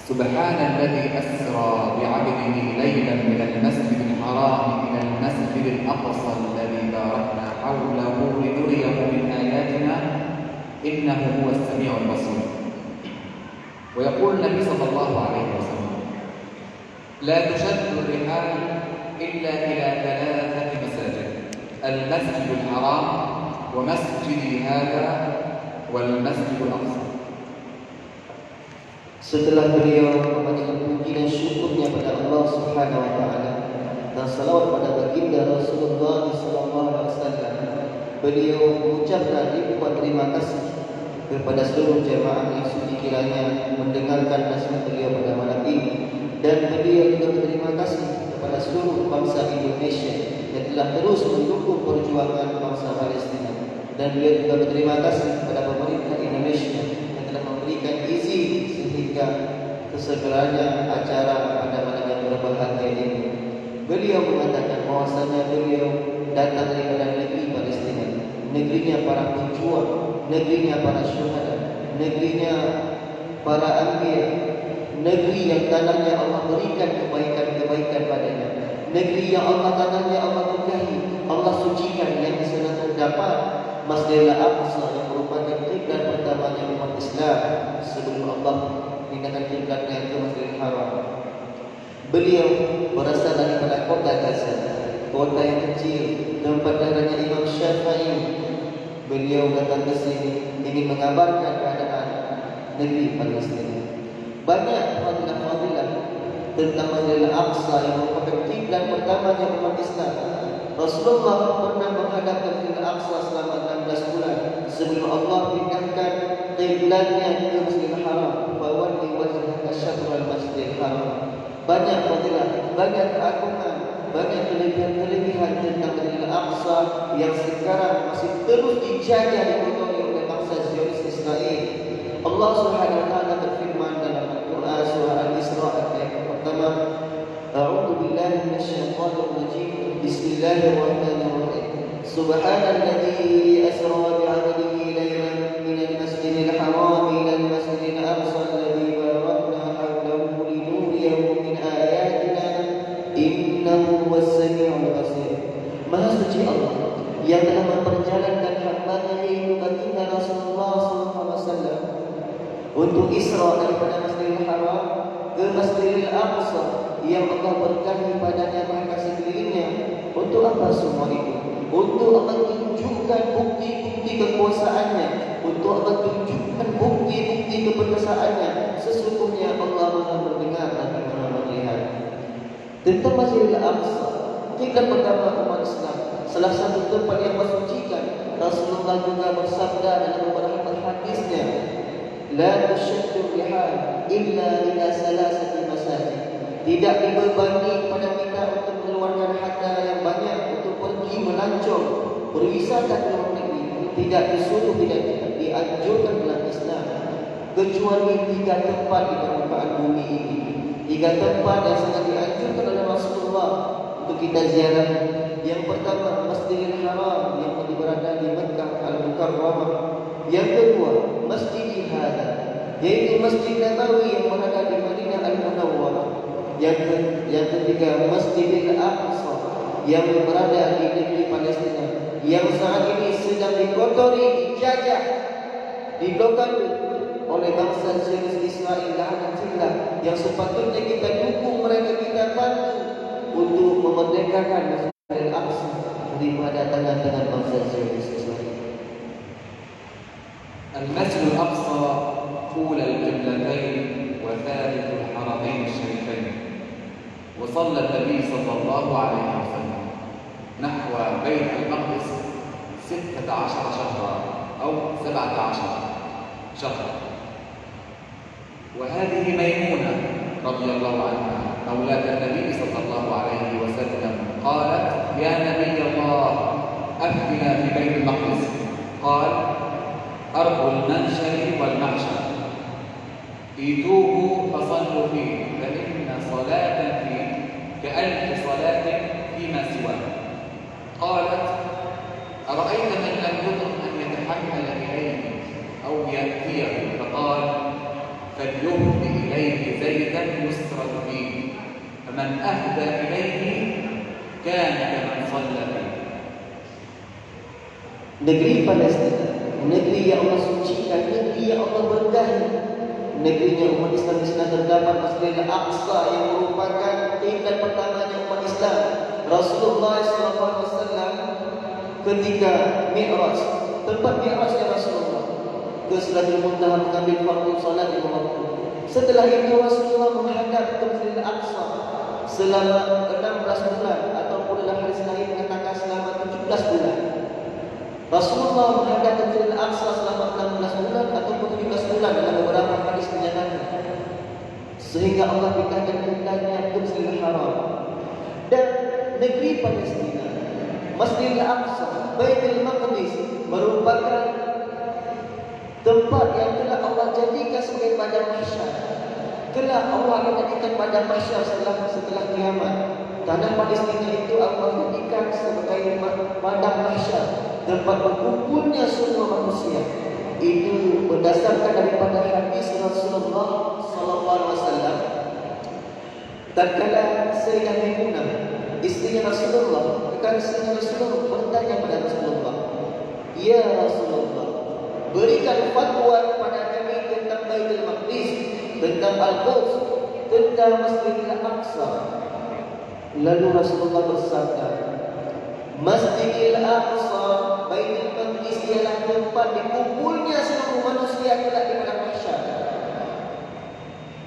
سبحان الذي أسرى بعبده ليلا من المسجد الحرام إلى المسجد الأقصى الذي باركنا حوله لنريه من آياتنا إنه هو السميع البصير. ويقول النبي صلى الله عليه وسلم: لا تشد الرحال إلا إلى 3 مساجد: المسجد الحرام ومسجدي هذا والمسجد الأقصى. Setelah beliau memanjatkan puji dan syukurnya pada Allah Subhanahu wa taala dan salawat pada baginda Rasulullah sallallahu alaihi wasallam, beliau mengucapkan ribuan terima kasih kepada seluruh jemaah yang sudi kiranya mendengarkan nasihat beliau pada malam ini, dan beliau juga berterima kasih kepada seluruh bangsa Indonesia yang telah terus mendukung perjuangan bangsa Palestina, dan beliau juga berterima kasih kepada pemerintah Indonesia yang telah memberikan izin sehingga tersegeranya acara pada malam yang berbahagia ini. Beliau mengatakan bahwasanya beliau datang daripada negeri Palestina, negerinya para pejuang, negerinya para syuhada, negerinya para anbiya, negeri yang tanahnya Allah berikan kebaikan-kebaikan padanya, negeri yang tanahnya Allah berkahi, Allah sucikan, yang di sana terdapat Masjidil Aqsa yang merupakan kiblat pertamanya umat Islam sebelum Allah pindahkan kiblatnya ke Masjidil Haram. Beliau berasal daripada kota Gaza, kota yang kecil tempat darahnya Imam Syafi'i. Beliau datang ke sini ingin mengabarkan keadaan negeri Palestina. Banyak fadilah-fadilah tentang Masjidil Aqsa yang merupakan kiblat pertamanya umat Islam. Rasulullah pernah menghadap ke Masjidil Aqsa selama 16 bulan sebelum Allah pindahkan kiblatnya ke Masjidil Haram. Fawalli wajhaka syatrul Masjidil Haram. Banyak fadilah, banyak keagungan, banyak kelebihan-kelebihan tentang Masjidil Aqsa yang sekarang masih terus dijajah dikotori oleh bangsa Zionis Israel. Allah Subhanahu wa taala berfirman dalam Al-Qur'an surah Al-Isra ayat pertama, A'udzu billahi minasyaitonir rajim. Bismillahirrahmanirrahim. Subhanalladzi asra bi'abdihi laylan minal masjidil haram ilal masjidil aqsa alladzi barakna hawlahu linuriyahu min ayatina innahu was-sami'ul basir. Maha suci Allah yang telah memperjalankan hamba-Nya yaitu baginda Rasulullah sallallahu alaihi wasallam untuk Isra daripada Masjidil Haram ke Masjidil Aqsa yang Allah berkahi padanya bahkan sekelilingnya. Untuk apa semua itu? Untuk Allah tunjukkan bukti-bukti kekuasaannya, untuk Allah tunjukkan bukti-bukti keperkasaannya. Sesungguhnya Allah Maha mendengar dan Maha melihat. Tentang Masjidil Aqsa, kiblat pertama umat Islam, salah satu tempat yang mensucikan. Rasulullah juga bersabda dalam beberapa hadisnya, La tushaddu rihal illa ila salasati masajid. Tidak dibebani pada kita untuk mengeluarkan harta yang banyak untuk pergi melancong, berwisata ke luar negeri. Tidak disuruh, tidak dianjurkan dalam Islam, kecuali 3 tempat di permukaan bumi ini. 3 tempat yang sangat dianjurkan oleh Rasulullah untuk kita ziarah. Yang pertama, Masjidil Haram yang berada di Mekah Al-Mukarramah. Yang kedua, Masjid Hada, yaitu Masjid Nabawi yang berada di Madinah Al-Munawwarah. Yang ketiga, Masjidil Aqsa yang berada di negeri Palestina, yang saat ini sedang dikotori, dijajah, diblokade oleh bangsa Zionis Israel la'anatullah, yang sepatutnya kita dukung mereka, kita bantu untuk memerdekakan Masjidil Aqsa daripada tangan-tangan bangsa Zionis Israel. المسجد الأقصى أولى القبلتين وثالث الحرمين الشريفين. وصلى النبي صلى الله عليه وسلم نحو بيت المقدس 16 شهرا أو 17 شهرا. وهذه ميمونة رضي الله عنها مولاة النبي صلى الله عليه وسلم قالت: يا نبي الله أفتنا في بيت المقدس. قال: أرض المنشر والمعشر، ايتوه فصلوا فيه فإن صلاة فيه ك1000 صلاة فيما سواه. قالت: أرأيت من لم يطق أن يتحمل إليه أو يأتيه؟ فقال: فليهد إليه زيدا يسرد فيه فمن أهدى إليه كان كمن صلى فيه. Negeri Palestina, negeri yang Allah sucikan, negeri yang Allah berkahi, negerinya umat Islam di sana terdapat Masjidil Aqsa yang merupakan tingkat pertamanya umat Islam. Rasulullah SAW ketika Mi'raj, tempat Mi'rajnya Rasulullah ke Sidratul Muntaha mengambil waktu salat di waktu. Setelah itu Rasulullah menghadap ke Masjidil Aqsa selama 16 bulan ataupun dalam hadis lain mengatakan selama 17 bulan. Rasulullah menghadap ke Masjidil Aqsa selama 16 bulan ataupun 17 bulan dalam beberapa hadis menyatakan. Sehingga Allah pindahkan kiblatnya ke Masjidil Haram. Dan negeri Palestina, Masjidil Aqsa, Baitul Maqdis merupakan tempat yang telah Allah jadikan sebagai padang mahsyar. Telah Allah jadikan padang mahsyar setelah kiamat. Tanah Palestina itu Allah jadikan sebagai padang mahsyar, tempat berkumpulnya semua manusia. Itu berdasarkan daripada hadis Rasulullah SAW. Tatkala Sayyidah Maimunah, istrinya Rasulullah, kekasihnya Rasulullah bertanya kepada Rasulullah, "Ya Rasulullah, berikan fatwa kepada kami tentang Baitul Maqdis, tentang Al-Quds, tentang Masjidil Aqsa." Lalu Rasulullah bersabda, "Masjidil Aqsa, Baitul Maqdis ialah tempat dikumpulnya seluruh manusia kelak di padang mahsyar.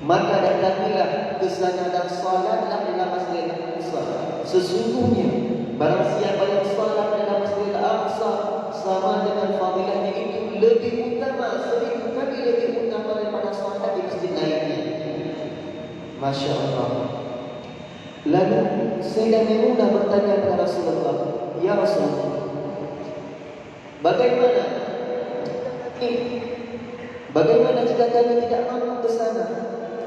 Maka datangilah ke sana dan salatlah dalam Masjidil Aqsa. Sesungguhnya barang siapa yang salat dalam Masjidil Aqsa sama dengan fadilahnya itu lebih utama, 1000 kali lebih utama daripada salat di masjid lainnya." Masya Allah. Lalu Sayyidah Maimunah bertanya kepada Rasulullah, "Ya Rasulullah, bagaimana jika kami tidak mampu ke sana?"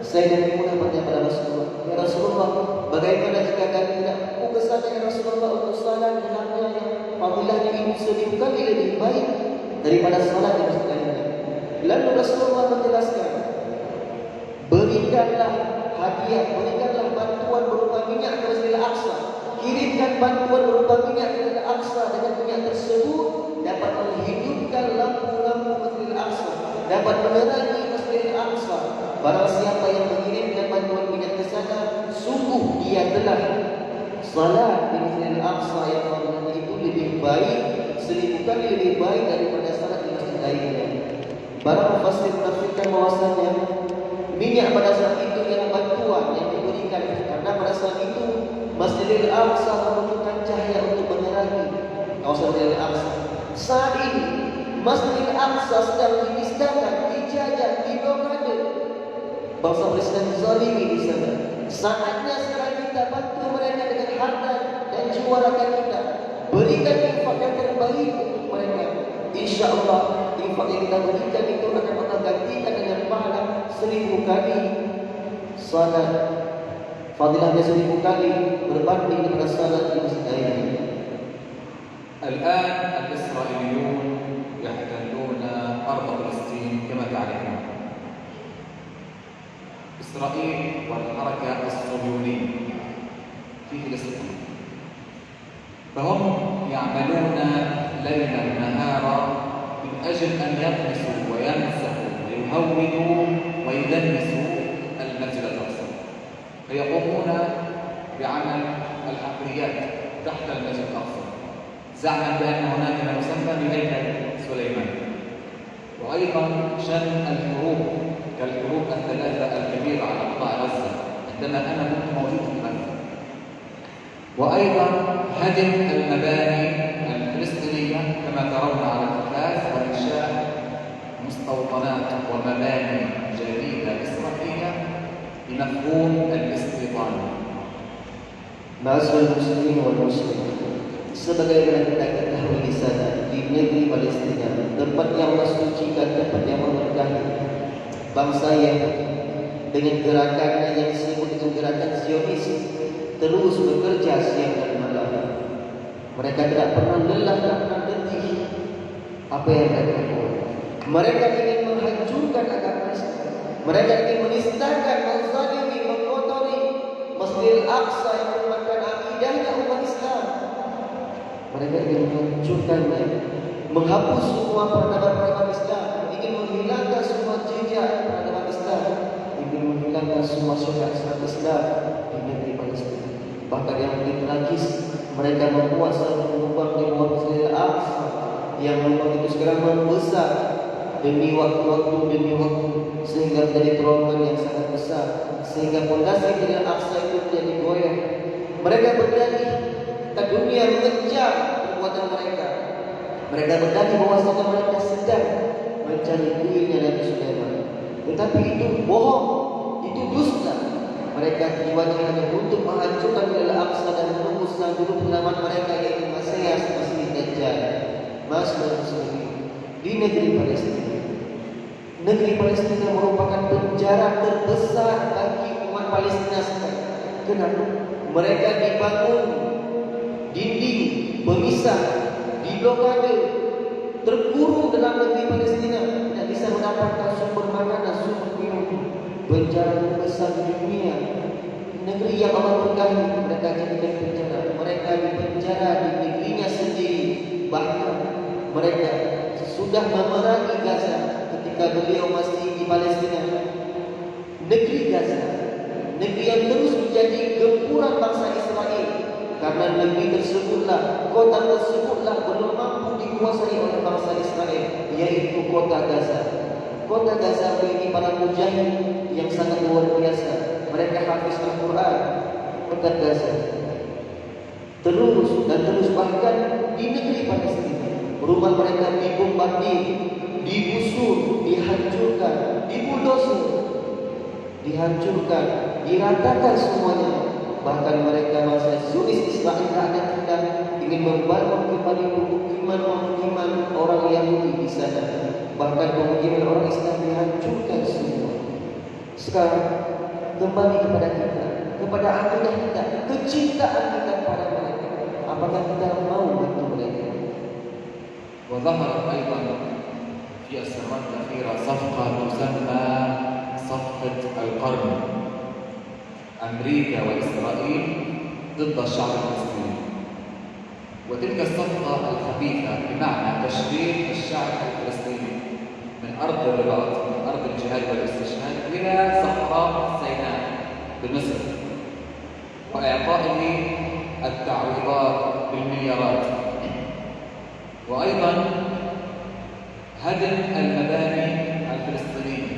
Sayyidah Maimunah bertanya kepada Rasulullah, "Ya Rasulullah, bagaimana jika kami tidak mampu ke sana ya Rasulullah untuk salat dalamnya yang fadilahnya ini 1000 kali lebih baik daripada salat di masjid lainnya?" Lalu Rasulullah menjelaskan, "Berikanlah hadiah, berikanlah bantuan berupa minyak ke Masjidil Aqsa. Kirimkan bantuan berupa minyak ke Masjidil Aqsa. Dengan minyak tersebut dapat menghidupkan lampu-lampu Masjidil Aqsa, dapat menerangi Masjidil Aqsa. Barang siapa yang mengirimkan bantuan minyak ke sana, sungguh dia telah salat di Masjidil Aqsa yang fadilahnya itu lebih baik, 1000 kali lebih baik daripada salat di masjid lainnya." Para mufassir menafsirkan bahwasanya minyak pada saat itu yang bantuan yang diberikan, karena pada saat itu Masjidil Aqsa memerlukan cahaya untuk menerangi kawasan Masjidil Aqsa. Saat ini Masjidil Aqsa sedang dinistakan, dijajah, diblokade. Bangsa Palestina dizalimi di sana. Saatnya sekarang kita bantu mereka dengan harta dan juarakan kita. Berikan infak yang terbaik untuk mereka. Insya Allah infak yang kita berikan itu akan Allah gantikan dengan pahala 1000 kali salat. Fadilahnya 1000 kali berbanding dengan salat di masjid lainnya. الآن الإسرائيليون يحتلون أرض فلسطين كما تعرفون. إسرائيل والحركة الصهيونية في فلسطين، فهم يعملون ليلا نهارا من أجل أن يقدسوا ويمسحوا ويهودوا ويدنسوا المسجد الأقصى، فيقومون بعمل الحفريات تحت المسجد الأقصى زعما بأن هناك ما يسمى بهيكل سليمان. وأيضا شن الحروب كالحروب الثلاثة الكبيرة على قطاع غزة عندما أنا كنت موجود في غزة، وأيضا هدم المباني الفلسطينية كما ترون على الأثاث، وإنشاء مستوطنات ومباني جديدة إسرائيلية بمفهوم الاستيطان. Ma'asyiral muslimin wal muslimat, sebagaimana kita ketahui di sana di negeri Palestina, tempat yang Allah sucikan, tempat yang Allah berkahi, bangsa yang dengan gerakannya yang disebut dengan gerakan Zionis terus bekerja siang dan malam. Mereka tidak pernah lelah, tidak pernah letih. Apa yang mereka lakukan? Mereka ingin menghancurkan agama Islam. Mereka ingin menistakan, menzalimi, mengkotori Masjidil Aqsa yang merupakan akidahnya umat Islam. Mereka ingin menghancurkannya, menghapus semua peradaban Islam, ingin menghilangkan semua jejak peradaban Islam, ingin menghilangkan semua syariat Islam di negeri Palestina. Bahkan yang lebih tragis, mereka membuat satu lubang di bawah Masjidil Aqsa, yang lubang itu sekarang membesar demi waktu, sehingga menjadi terowongan yang sangat besar, sehingga fondasi Masjidil Aqsa itu menjadi goyah. Mereka berdalih, tak dunia mengejar perbuatan mereka. Mereka berdalih bahwasanya mereka sedang mencari kuilnya Nabi Sulaiman. Tetapi itu bohong, itu dusta. Mereka tujuannya hanya untuk menghancurkan Masjidil Aqsa dan menembus sang juru penyelamat mereka, yaitu Masias Masih Dajjal. Di negeri Palestina. Negeri Palestina merupakan penjara terbesar bagi umat Palestina sekarang. Kenapa? Mereka dibangun dinding pemisah, diblokade, terkurung dalam negeri Palestina, tidak bisa mendapatkan sumber makanan, sumber minum. Penjara terbesar di dunia. Negeri yang Allah berkahi, mereka jadikan penjara. Mereka dipenjara di negerinya sendiri. Bahkan mereka sudah memerangi Gaza ketika beliau masih di Palestina. Negeri Gaza, negeri yang terus menjadi gempuran bangsa Israel, karena negeri tersebutlah, kota tersebutlah belum mampu dikuasai oleh bangsa Israel, yaitu kota Gaza. Kota Gaza ini para mujahid yang sangat luar biasa. Mereka hafiz Al-Quran. Kota Gaza terus bahkan di negeri Palestina, rumah mereka dibombardir, digusur, dihancurkan, dibulldozer, dihancurkan, diratakan semuanya. Bahkan mereka masa Zionis Israel hendak ingin membangun kembali pemukiman orang Yahudi di sana. Bahkan pemukiman orang Islam dihancurkan semua. Sekarang kembali kepada kita, kepada akidah kita, kecintaan kita kepada mereka. Apakah kita mau bantu mereka? وظهرت أيضا في السنوات الأخيرة صفقة تسمى صفقة القرن، أمريكا وإسرائيل ضد الشعب الفلسطيني. وتلك الصفقة الخبيثة بمعنى تشريد الشعب الفلسطيني من أرض الرباط، من أرض الجهاد والاستشهاد، إلى صحراء سيناء بمصر، وإعطائه التعويضات بالمليارات، وأيضا هدم المباني الفلسطينية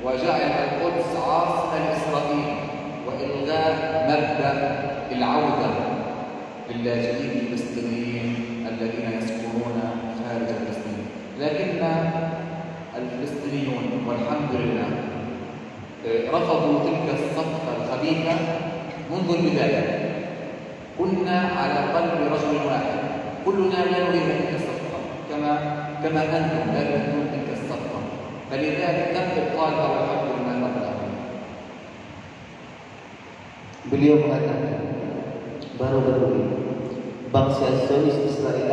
وجعل القدس عاصمة لإسرائيل، وإلغاء مبدأ العودة للاجئين الفلسطينيين الذين يسكنون خارج فلسطين. لكن الفلسطينيون والحمد لله رفضوا تلك الصفقة الخبيثة منذ البداية. كنا على قلب رجل واحد، كلنا لا نريد تلك الصفقة كما أنتم لا تريدون تلك الصفقة، فلذلك تم إبطالها والحمد لله رب العالمين. Beliau mengatakan baru-baru ini bangsa Zionis Israel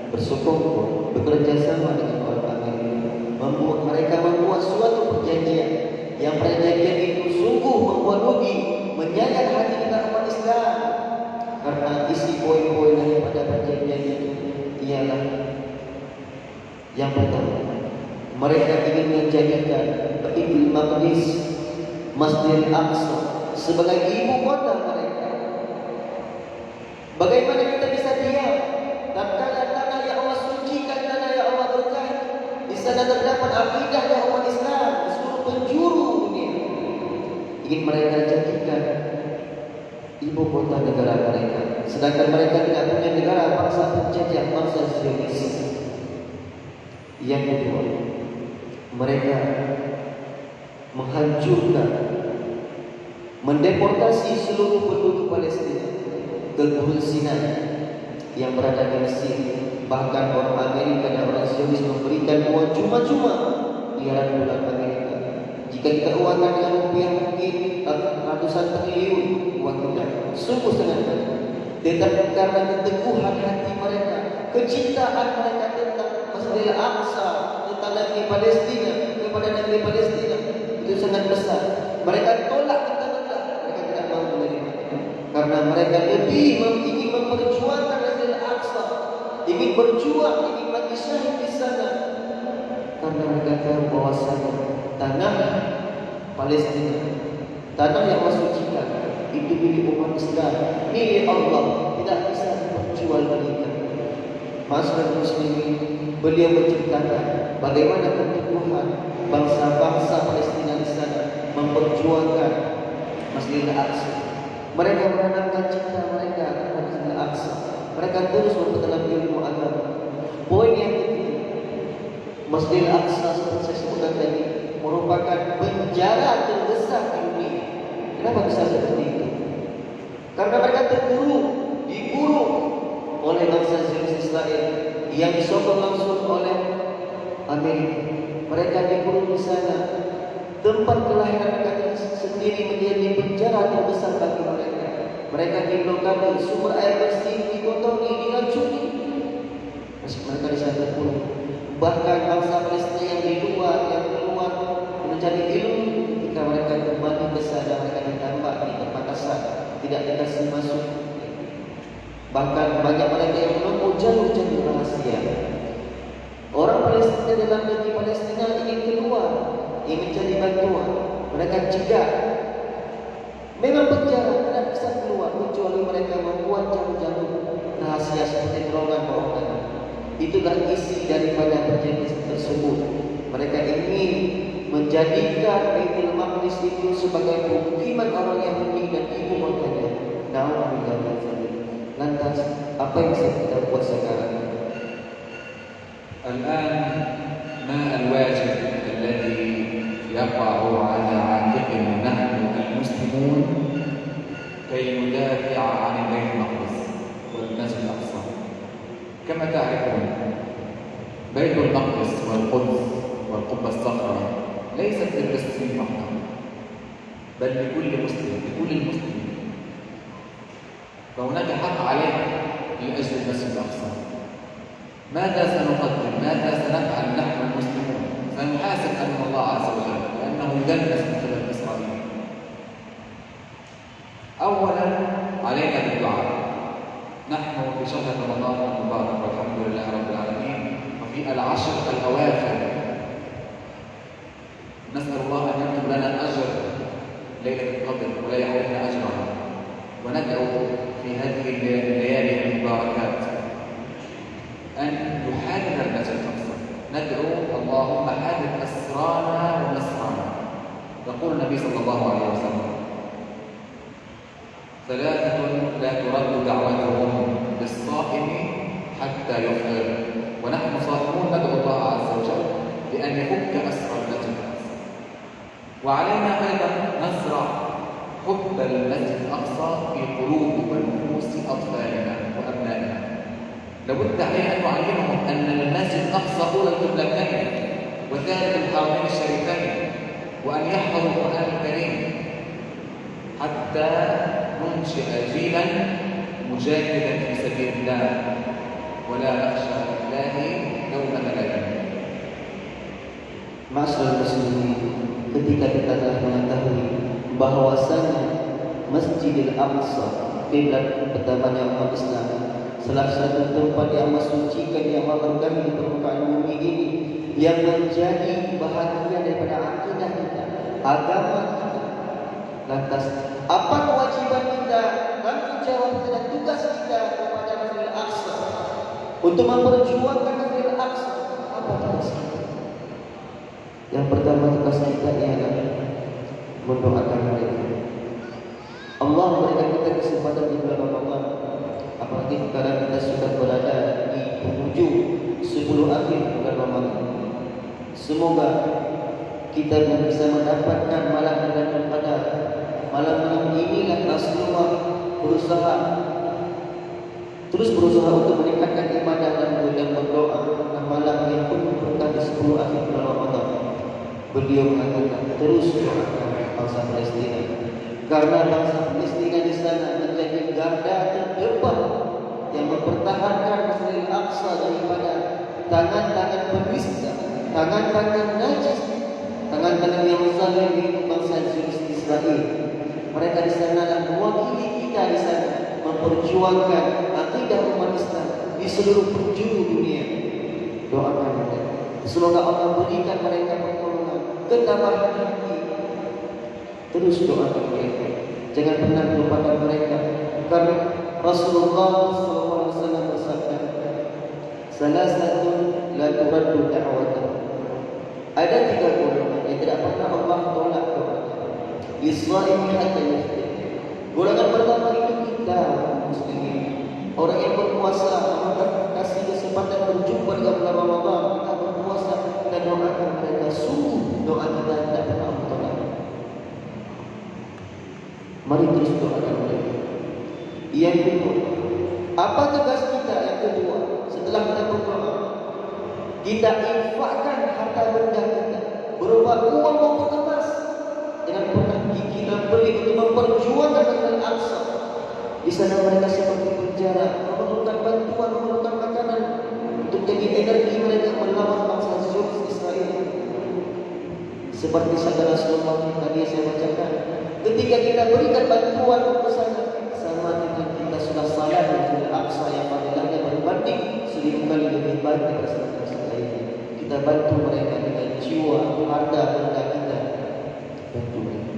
bersekongkol bekerja sama dengan orang Amerika, mereka membuat suatu perjanjian yang perjanjian itu sungguh membuat rugi, menyayat hati kita umat Islam, karena isi poin-poin daripada perjanjian itu ialah yang pertama, mereka ingin menjadikan Baitul Maqdis, Masjidil Aqsa sebagai ibu kota mereka. Bagaimana kita bisa diam tatkala tanah yang Allah sucikan, tanah yang Allah berkahi, di sana terdapat akidah yang umat Islam di seluruh penjuru dunia, ingin mereka jadikan ibu kota negara mereka, sedangkan mereka tidak punya negara, bangsa penjajah, bangsa Zionis. Yang kedua, mereka menghancurkan, mendeportasi seluruh penduduk Palestina ke Gurun Sinai yang berada di Mesir. Bahkan orang Amerika dan orang Zionis memberikan uang cuma-cuma miliaran dolar Amerika. Jika kita uangkan dengan rupiah mungkin ratusan triliun uang kita, sungguh sangat banyak. Tetapi karena keteguhan hati mereka, kecintaan mereka tentang Masjidil Aqsa, tentang negeri Palestina, kepada negeri Palestina, itu sangat besar. Mereka tolak mentah-mentah, mereka tidak mau menerima. Karena mereka lebih ingin memperjuangkan Masjid Al-Aqsa, ingin berjuang, ingin mati syahid di sana. Karena mereka tahu bahwasanya tanah Palestina, tanah yang Allah sucikan, itu milik umat Islam, milik Allah, tidak bisa diperjualbelikan. Masyarakat muslimin, beliau menceritakan bagaimana keteguhan bangsa-bangsa Palestina di sana memperjuangkan Masjid Al-Aqsa. Mereka menanamkan cinta mereka kepada Masjid Al-Aqsa. Mereka terus memperdalam ilmu agama. Poin yang ketiga, Masjid Al-Aqsa seperti saya sebutkan tadi merupakan penjara terbesar di dunia. Kenapa bisa seperti itu? Karena mereka terkurung, dikurung oleh bangsa Zionis Israel yang disokong langsung oleh Amerika. Mereka dikurung di sana. Tempat kelahiran mereka sendiri menjadi penjara terbesar bagi mereka. Mereka diblokade, sumber air bersih dikotori, diracuni. Mereka di sana terkurung. Bahkan bangsa Palestina yang di luar, yang keluar mencari ilmu, ketika mereka kembali ke sana, mereka ditambah di perbatasan, tidak dikasih masuk. Bahkan banyak mereka yang menempuh jalur-jalur rahasia. Orang Palestina dalam negeri Palestina ingin keluar, ingin mencari bantuan, mereka cegah. Memang penjara tidak bisa keluar kecuali mereka membuat jalur-jalur rahasia seperti terowongan bawah tanah. Itulah isi daripada perjanjian tersebut. Mereka ingin menjadikan Baitul Maqdis itu sebagai pemukiman orang Yahudi dan ibu kotanya. Nauzubillah. Lantas apa yang bisa kita buat sekarang? الآن ما الواجب الذي يقع على عاتقنا نحن المسلمون كي ندافع عن بيت المقدس والمسجد الأقصى؟ كما تعرفون بيت المقدس والقدس والقبة الصخرة ليست للفلسطينيين فقط، بل لكل مسلم، لكل المسلمين. فهناك حق علينا لأجل المسجد الأقصى. ماذا سنقدم؟ ماذا سنفعل نحن المسلمون؟ سنحاسب أمام الله عز وجل لأنه يدنس من قبل إسرائيل. أولا علينا بالدعاء. نحن في شهر رمضان المبارك والحمد لله رب العالمين، وفي العشر الأواخر نسأل الله أن يكتب لنا أجر ليلة القدر ولا يحرمنا أجرها، وندعو في هذه الليالي المباركات أن يحرر المسجد الأقصى. ندعو اللهم حرر أسرانا ونصرانا. يقول النبي صلى الله عليه وسلم: ثلاثة لا ترد دعوتهم للصائم حتى يفطر. ونحن صائمون ندعو الله عز وجل بأن يفك أسر المسجد الأقصى. وعلينا أيضا نزرع حب المسجد الأقصى في قلوب ونفوس أطفالنا وأبنائنا. لابد علينا أن نعلمهم أن المسجد الأقصى هو القبلتين وثالث الحرمين الشريفين، وأن يحفظوا القرآن الكريم حتى ننشئ جيلا مجاهدا في سبيل الله ولا نخشى الله لومة لائم. Masyarakat muslimin, ketika kita telah mengetahui bahwasanya Masjidil Aqsa, kiblat pertamanya umat Islam, salah satu tempat yang mensucikan yang berkami di permukaan bumi ini, yang menjadi bahagian daripada akidah kita, agama kita. Lantas, apa kewajiban kita, tanggung jawab kita dan tugas kita kepada Masjidil Aqsa untuk memperjuangkan Masjidil Aqsa? Apa tugas kita? Yang pertama, tugas kita ialah mendoakan mereka. Allah memberikan kita kesempatan di bulan Ramadan, apalagi sekarang kita sudah berada di penghujung 10 akhir bulan Ramadan. Semoga kita bisa mendapatkan malam Lailatul Qadar. Malam inilah Rasulullah terus berusaha untuk meningkatkan ibadah dan berdoa pada malam yang penuh berkah di 10 akhir bulan Ramadan. Beliau mengatakan, terus doakan bangsa Palestina, karena bangsa Palestina di sana menjadi garda terdepan yang mempertahankan Masjidil Aqsa daripada tangan-tangan penista, tangan-tangan najis, Tangan-tangan yang zalim itu bangsa Israel. Mereka di sana dan mewakili kita di sana memperjuangkan akidah umat Islam di seluruh penjuru dunia. Doakan mereka. Semoga Allah berikan mereka pertolongan, ketabahan hati. Terus doakan mereka. Jangan pernah lupakan mereka. Karena Rasulullah SAW bersabda, "Salasatun la turaddu da'watuhum." Ada 3 golongan yang tidak pernah Allah tolak doanya. Liswaimi hatta yuftir. Golongan pertama itu kita muslimin, orang yang berpuasa, Allah kasih kesempatan berjumpa dengan bulan Ramadan, kita berpuasa dan doakan mereka. Sungguh doa kita tidak pernah Allah tolak. Mari terus doakan mereka. Yang kedua, apa tugas kita yang kedua setelah kita berdoa? Kita infakkan harta benda kita berupa uang maupun emas. Jangan pernah kita beli untuk memperjuangkan Al-Aqsa. Di sana mereka seperti penjara, memerlukan bantuan, memerlukan makanan untuk jadi energi mereka melawan bangsa Israel. Seperti sabda Rasulullah yang tadi saya bacakan, ketika kita berikan bantuan ke sana, sama dengan kita sudah salat di Al-Aqsa yang fadilahnya berbanding 1000 kali lebih baik daripada salat ini. Kita bantu mereka dengan jiwa, harta, benda kita. Bantu mereka.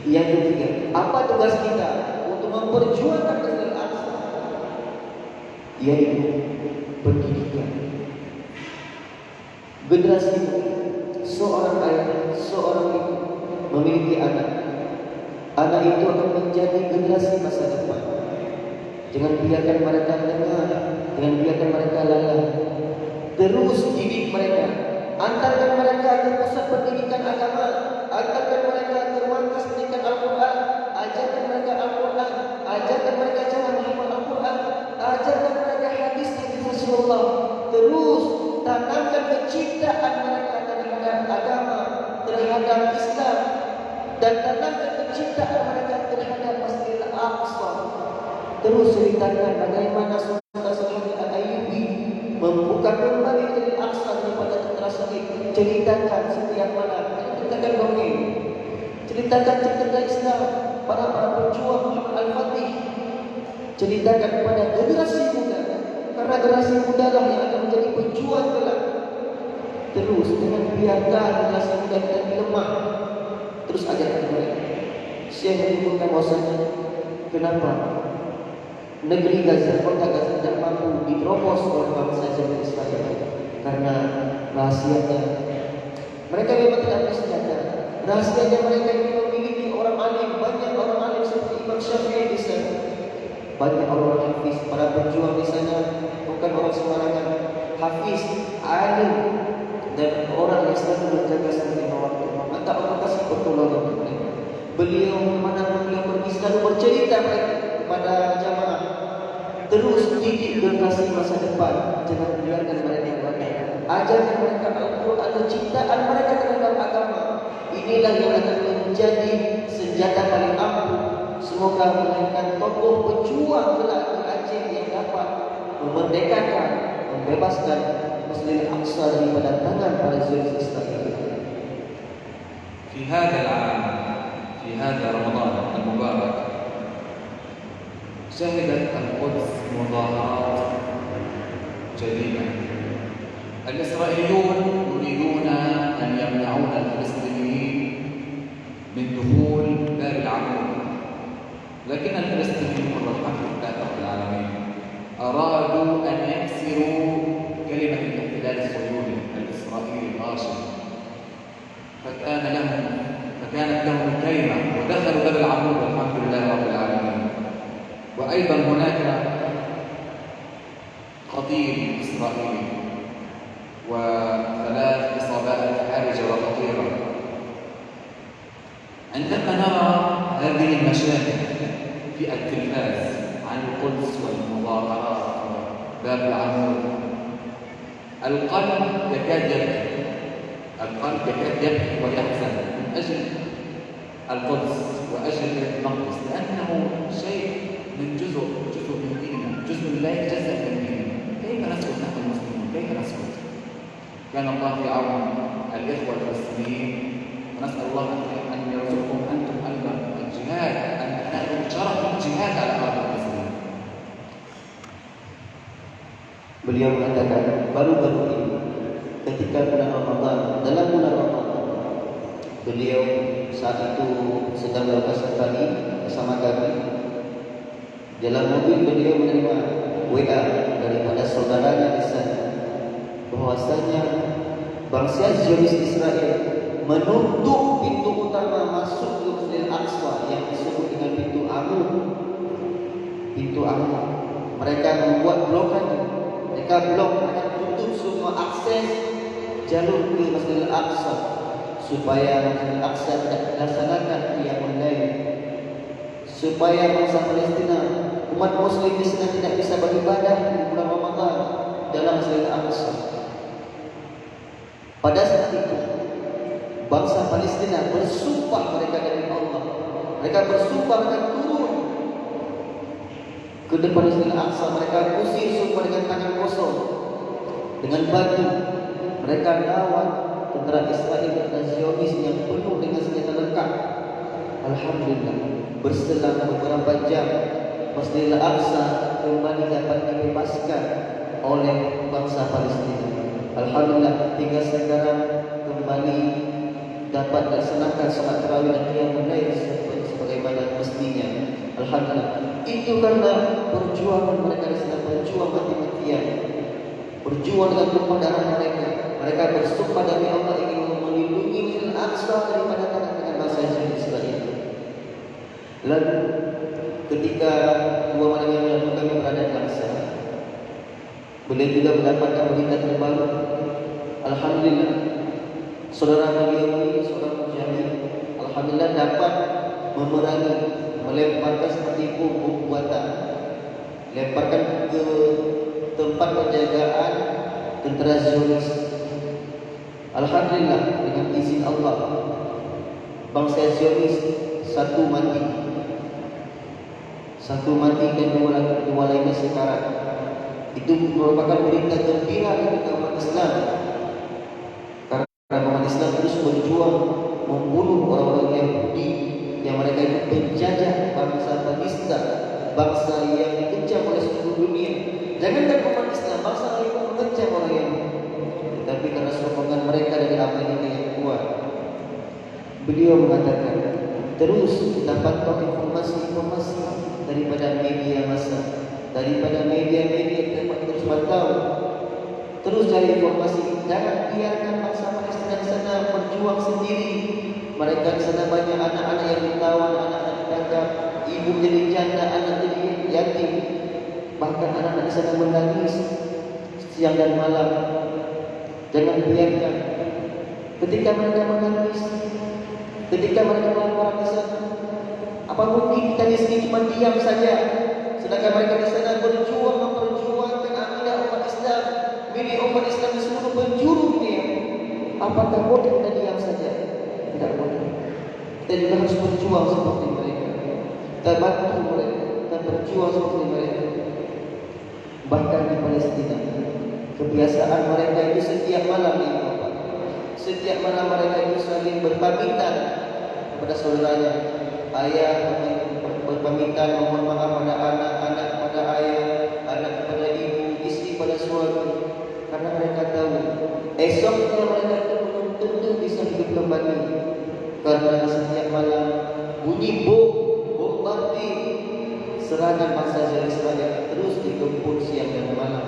Yang ketiga, apa tugas kita untuk memperjuangkan Al-Aqsa? Yaitu pendidikan. Generasi seorang ayah, seorang ibu memiliki anak. Anak itu akan menjadi generasi masa depan. Jangan biarkan mereka lengah, jangan biarkan mereka lalai. Terus didik mereka, antarkan mereka ke pusat pendidikan agama, antarkan mereka ke markas pendidikan Al-Quran, ajarkan mereka Al-Quran, ajarkan mereka cara menghafal Al-Quran, ajarkan mereka hadis dari Rasulullah. Terus tanamkan kecintaan mereka terhadap agama, terhadap Islam, dan tanamkan kecintaan mereka terhadap Masjidil Aqsa. Terus ceritakan bagaimana saudara-saudari Al-Ayyubi membuka kembali Masjidil Aqsa daripada tentera Sahih. Ceritakan setiap malam, ceritakan dongeng, ceritakan cerita Islam, para pejuang Muhammad Al-Fatih. Ceritakan kepada generasi muda, karena generasi muda lah yang akan menjadi pejuang kelak. Terus dengan biarkan generasi muda kita lemah. Terus ajarkan mereka. Syekh menyebutkan bahwasanya kenapa negeri Gaza, kota Gaza tidak mampu diterobos oleh bangsa Israel, karena rahasianya mereka memang tidak bersenjata. Rahasianya mereka ini memiliki orang alim, banyak orang alim seperti Imam Syafi'i di sana, banyak orang hafiz, para pejuang di sana bukan orang sembarangan, hafiz, alim, dan orang yang selalu menjaga sampai waktu. Maka Allah kasih pertolongan kepada mereka. Beliau mana beliau pergi selalu bercerita kepada jamaah. Terus didik generasi masa depan, jangan biarkan mereka lalai. Ajarkan mereka Al-Quran, kecintaan mereka terhadap agama. Inilah yang akan menjadi senjata paling ampuh. Semoga melahirkan tokoh pejuang kelak di Aceh yang dapat memerdekakan, membebaskan Masjidil Aqsa daripada tangan para Zionis Israel. في هذا العام، في هذا رمضان المبارك، شهدت القدس مظاهرات جديدة. الإسرائيليون يريدون أن يمنعون الفلسطينيين من دخول باب العمود، لكن الفلسطينيون والحمد لله رب العالمين أرادوا أن يكسروا كلمة الاحتلال الصهيوني الإسرائيلي الغاشم، فكانت لهم كلمة ودخلوا باب العمود والحمد لله رب العالمين. وأيضا هناك خطيب إسرائيلي و3 إصابات حرجة وخطيرة. عندما نرى هذه المشاهد في التلفاز عن القدس والمظاهرات وباب العمود، القلب يكاد يبكي، القلب يكاد يبكي ويحزن من أجل القدس وأجل المقدس، لأنه شيء من جزء من ديننا، جزء لا يتجزأ من ديننا. كيف نسكت نحن المسلمون؟ كيف نسكت؟ كان الله في عون الإخوة الفلسطينيين ونسأل الله أن يرزقكم أنتم أيضا الجهاد، أن تنالوا شرف الجهاد على أرض المسلمين. Beliau mengatakan baru-baru ini ketika bulan Ramadan, dalam bulan Ramadan beliau saat itu sedang melakukan safari bersama kami. Dalam mobil beliau menerima WA daripada saudaranya di sana bahwasanya bangsa Zionis Israel menutup pintu utama masuk ke Masjidil Aqsa yang disebut dengan pintu Amur. Pintu Amur. Mereka membuat blokade. Mereka tutup semua akses jalur ke Masjidil Aqsa supaya Masjidil Aqsa tidak dilaksanakan qiyamul lail, supaya bangsa Palestina, umat Muslim di sana tidak bisa beribadah di bulan Ramadan dalam Masjidil Aqsa. Pada saat itu bangsa Palestina bersumpah mereka dari Allah. Mereka bersumpah akan turun ke depan Masjidil Aqsa. Mereka usir semua dengan tangan kosong, dengan batu. Mereka lawan tentara Israel dan Zionis yang penuh dengan senjata lengkap. Alhamdulillah, berselang beberapa jam Masjidil Aqsa kembali dapat dibebaskan oleh bangsa Palestina. Alhamdulillah, hingga sekarang kembali dapat dilaksanakan salat tarawih dan qiyamul lail sebagaimana mestinya. Alhamdulillah. Itu karena perjuangan mereka di sana, berjuang mati-matian, berjuang dengan tumpah darah mereka. Mereka bersumpah dari Allah ingin melindungi Masjidil Aqsa daripada tangan bangsa Israel. Lalu ketika 2 malam yang lalu kami berada di Aqsa, beliau juga mendapatkan berita terbaru. Alhamdulillah, saudara beliau ini, saudara Mujahid, alhamdulillah dapat memerangi, melemparkan seperti bom buatan, lemparkan ke tempat penjagaan tentara Zionis. Alhamdulillah, dengan izin Allah, bangsa Zionis satu mati dan dua lainnya sekarat. Itu merupakan berita gembira bagi umat Islam, karena umat Islam terus berjuang membunuh orang-orang Yahudi yang mereka itu penjajah bangsa Palestina, bangsa yang dikecam oleh seluruh dunia. Jangankan umat Islam, bangsa lain pun mengecam orang Yahudi, tetapi karena sokongan mereka dari Amerika yang kuat. Beliau mengatakan, terus dapatkan informasi daripada media massa, daripada media-media tempat terus pantau, terus cari informasi. Jangan biarkan bangsa Palestina di sana berjuang sendiri. Mereka di sana banyak anak-anak yang ditawan, anak-anak ditangkap, ibu jadi janda, anak jadi yatim, bahkan anak-anak di sana menangis siang dan malam. Jangan biarkan. Ketika mereka menangis, ketika mereka melakukan di sana, apa mungkin kita di sini cuma diam saja, sedangkan mereka di sana berjuang memperjuangkan akidah umat Islam, milik umat Islam di seluruh penjuru dunia. Apakah boleh kita diam saja? Tidak boleh. Kita juga harus berjuang seperti mereka. Kita bantu mereka, kita berjuang seperti mereka. Bahkan di Palestina, kebiasaan mereka itu setiap malam setiap malam mereka itu saling berpamitan kepada saudaranya. Ayah berpamitan mohon maaf pada anak, anak kepada ayah, anak kepada ibu, istri pada suami, karena mereka tahu esoknya mereka itu belum tentu bisa hidup kembali, karena setiap malam bunyi bom mati, serangan bangsa Israel terus digempur siang dan malam.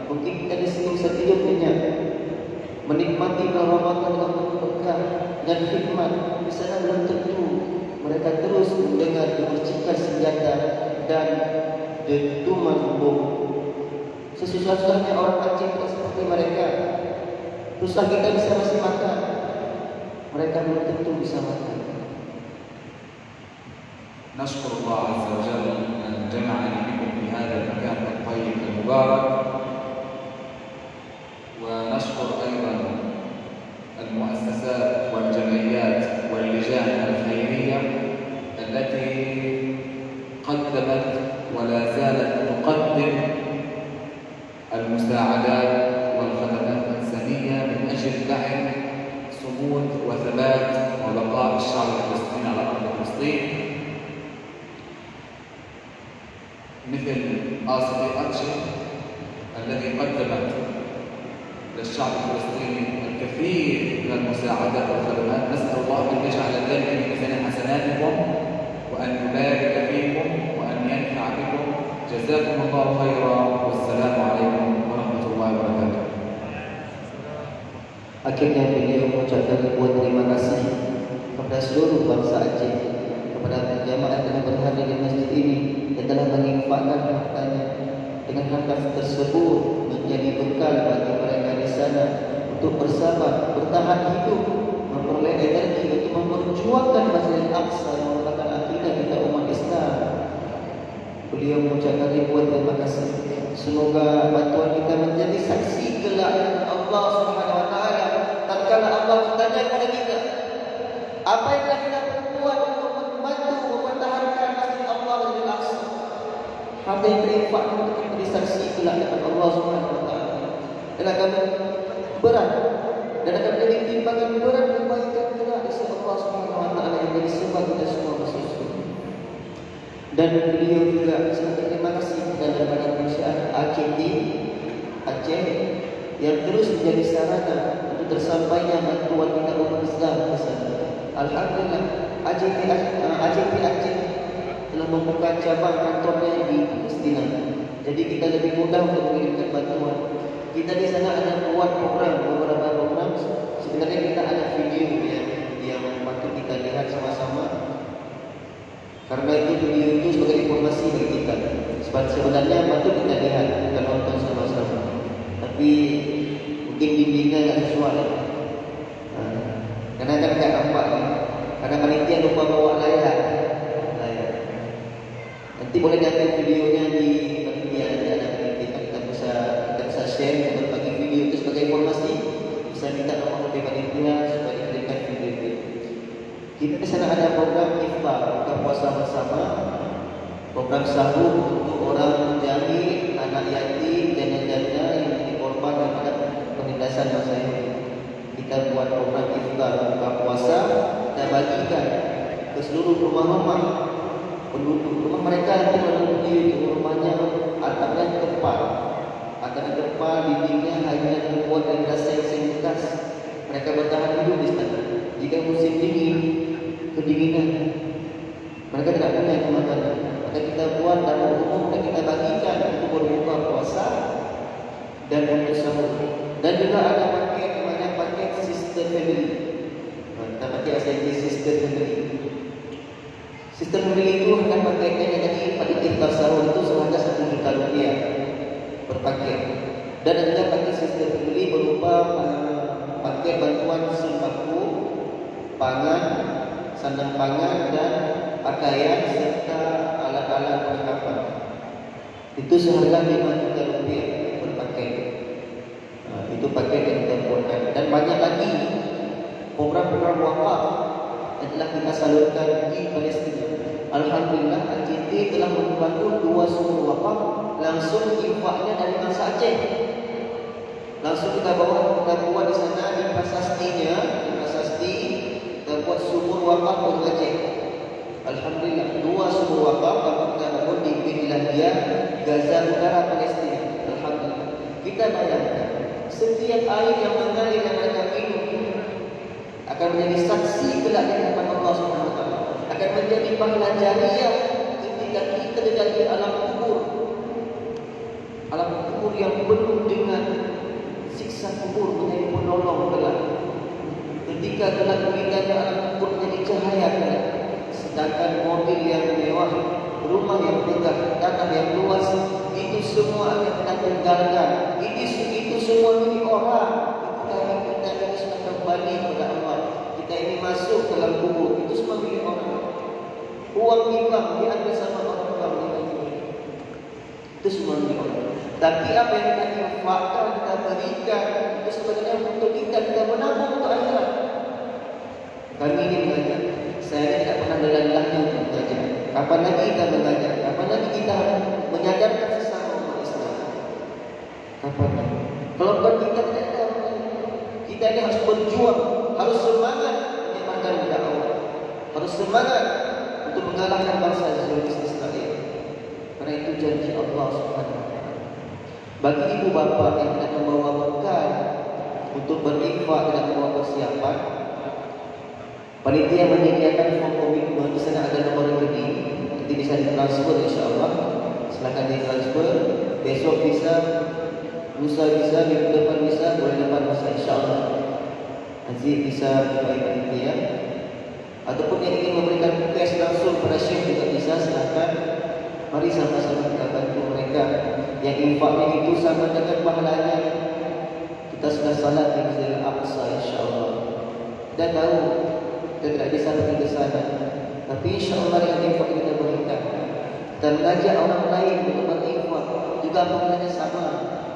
Mungkin kita di sini bisa tidur nyenyak, menikmati Ramadan dengan berkah dan hikmat. Di sana belum tentu. Mereka terus mendengar gemercikan senjata dan dentuman bom. Sesusah-susahnya orang Aceh tidak seperti mereka. Susah kita bisa masih makan, mereka belum tentu bisa makan. نشكر الله عز وجل أن جمعنا بكم في هذا المكان الطيب المبارك، ونشكر أيضا المؤسسات والجمعيات واللجان الخيرية التي قدمت ولا زالت تقدم المساعدات والخدمات الإنسانية من أجل دعم صمود وثبات وبقاء الشعب الفلسطيني على أرض فلسطين، مثل آسيتي أتشي الذي قدمت للشعب الفلسطيني الكثير من المساعدات والخدمات. نسأل الله أن يجعل ذلك في ميزان حسناتكم وأن يبارك فيكم وأن ينفع بكم. جزاكم الله خيرا والسلام عليكم ورحمة الله وبركاته. Akhirnya beliau mengucapkan ribuan terima kasih kepada seluruh bangsa Aceh, kepada jamaah yang berhadir di masjid ini yang telah menginfakkan hartanya. Dengan harta tersebut menjadi bekal bagi mereka di sana untuk bersabar, bertahan hidup, memperoleh energi untuk memperjuangkan Masjidil Aqsa yang merupakan akidah kita umat Islam. Beliau mengucapkan ribuan terima kasih. Semoga bantuan kita menjadi saksi kelak Allah Subhanahu Wa Taala. Tatkala Allah bertanya kepada kita, apa yang telah kita perbuat untuk membantu mempertahankan Masjid Allah Masjidil Aqsa? Harta yang berinfak untuk menjadi saksi kelak kepada Allah Subhanahu Wa Taala. Dan akan berat dan akan menjadi timbangan berat kebaikan kelak di sisi Allah Subhanahu Wa Taala yang menjadi sebab kita semua masuk surga. Dan beliau juga sangat terima kasih kepada Badan Kemanusiaan Aceh yang terus menjadi sarana untuk tersampainya bantuan kita umat Islam ke sana. Alhamdulillah, Aceh telah membuka cabang kantornya di Palestina. Jadi kita lebih mudah untuk mengirimkan bantuan. Kita di sana ada buat beberapa program. Sebenarnya kita ada video yang patut kita lihat sama-sama. Karena itu video itu sebagai informasi bagi kita. Sebenarnya patut kita lihat, kita nonton sama-sama. Tapi mungkin bimbingnya nggak sesuai. Karena kan nggak nampak. Karena panitia lupa bawa layar. Nanti boleh lihat videonya di panitia, ada panitia. Kita bisa share, kita berbagi video itu sebagai informasi. Bisa minta nomor dari panitia supaya diberikan video itu. Kita di sana ada program iftar, buka puasa bersama, program sahur untuk orang jahil, anak yatim, janda-janda yang menjadi korban daripada penindasan masa ini. Kita buat program iftar, buka puasa, kita bagikan ke seluruh rumah-rumah penduduk. Rumah mereka nanti menuju rumahnya atapnya terpal, dindingnya hanya terbuat dari dasar-dasar bekas. Mereka bertahan hidup di sana. Jika musim dingin, kedinginan, mereka tidak punya makanan. Maka kita buat dapur umum dan kita bagikan untuk berbuka puasa dan untuk sahur. Dan juga ada paket namanya paket Sister Family. Kita pakai asli Sister Family. Sister Family itu akan paketnya jadi paket iftar sahur itu seharga Rp1 juta per paket. Dan ada paket Sister Family berupa paket bantuan sembako, pangan, sandang pangan dan pakaian serta alat-alat perlengkapan. Itu seharga Rp5 juta per paket. Itu paket yang kita buatkan. Dan banyak lagi program-program wakaf yang telah kita salurkan di Palestina. Alhamdulillah, ACT telah membantu 2 sumur wakaf langsung infaknya dari bangsa Aceh. Langsung kita buat di sana di Prasasti, kita buat sumur wakaf untuk Aceh. Alhamdulillah, 2 sumur wakaf yang kita bangun di Wilayah Gaza Utara Palestina. Alhamdulillah. Kita bayangkan setiap air yang mengalir yang mereka minum akan menjadi saksi kelak di hadapan Allah Subhanahu Wa Taala. Akan menjadi pahala jariah ketika kita di alam kubur. Alam kubur yang penuh dengan siksa kubur menjadi penolong kelak. Ketika kelak kita di alam kubur menjadi cahaya kelak. Sedangkan mobil yang mewah, rumah yang megah, tanah yang luas, itu semua akan kita tinggalkan. Itu semua milik orang. Kita ini sudah kembali kepada Allah. Kita ini masuk ke dalam kubur. Itu semua milik orang. Uang kita diambil sama orang-orang. Itu semua milik orang. Tapi apa yang kita infakkan, kita berikan, itu sebenarnya untuk kita menabung untuk akhirat. Kami ini mengajar. Saya tidak pernah lelah-lelahnya untuk mengajar. Kapan lagi kita mengajar? Kapan lagi kita menyadarkan sesama umat Islam? Kapan lagi? Kalau kita tidak ada, kita ini harus berjuang, harus semangat menyebarkan menyuarakan dakwah, harus semangat untuk mengalahkan bangsa Zionis Israel. Karena itu janji Allah Subhanahu wa taala. Bagi ibu bapa yang hendak membawa bekal untuk berinfak dan membawa persiapan, panitia menyediakan form komitmen. Di sana ada nomor rekening, nanti bisa ditransfer insya-Allah. Silakan ditransfer. Besok bisa, lusa bisa, minggu depan bisa, bulan depan bisa insya-Allah. Nanti bisa bagi panitia. Ataupun yang ingin memberikan cash langsung pada syekh juga bisa, silakan. Mari sama-sama kita bantu mereka. Yang infaknya itu sama dengan pahalanya kita sudah salat di Masjidil Aqsa insya-Allah. Dan tahu kita tidak bisa pergi ke sana, tapi insya-Allah dengan infak kita berikan dan mengajak orang lain untuk berinfak juga pahalanya sama.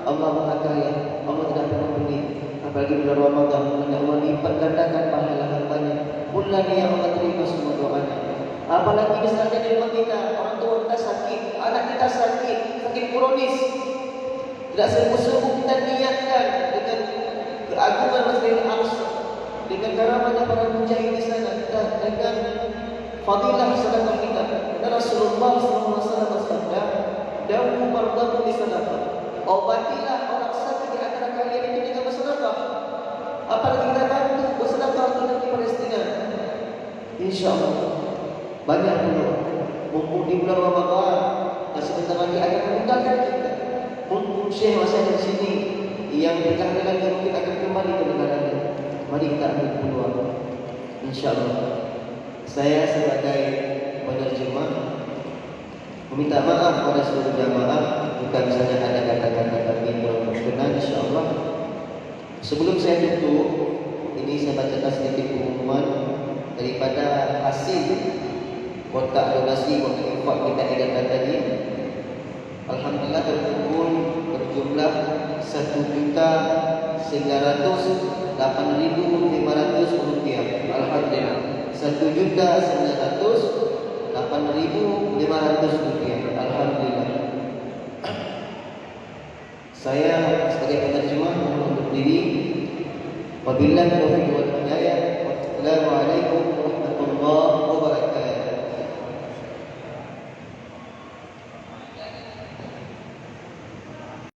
Allah Maha Kaya, Allah tidak pernah pelit. Apalagi bulan Ramadan, Allah lipat gandakan pahala hambanya. Bulan yang Allah terima semua doanya. Apalagi misalnya di rumah kita, orang tua kita sakit, anak kita sakit kronis, tidak sungguh-sungguh kita niatkan dengan keagungan Masjidil Aqsa, dengan karamahnya para mujahid di sana, dengan fadilah sedekah kita. Dan Rasulullah SAW bersabda, "Dawu mardakum bi sadaqah." Obatilah orang sakit di antara kalian itu dengan bersedekah. Apalagi kita bantu bersedekah untuk di Palestina. Insyaallah banyak peluang. Mumpung di bulan Ramadan dan sebentar lagi akan meninggalkan kita. Mumpung Syekh masih ada di sini, yang berkah lagi mungkin akan kembali ke negaranya. Mari kita ambil peluang. InsyaAllah. Saya sebagai penerjemah meminta maaf pada seluruh jamaah jika misalnya ada kata-kata kami kurang berkenan. InsyaAllah. Sebelum saya tutup, ini saya bacakan sedikit pengumuman daripada hasil kotak donasi kotak infak kita edarkan tadi. Alhamdulillah terkumpul berjumlah 1.908.500 rupiah. Alhamdulillah 1.908.500 rupiah. Alhamdulillah. Saya sebagai penerjemah mohon undur diri. Wabillahi taufiq wal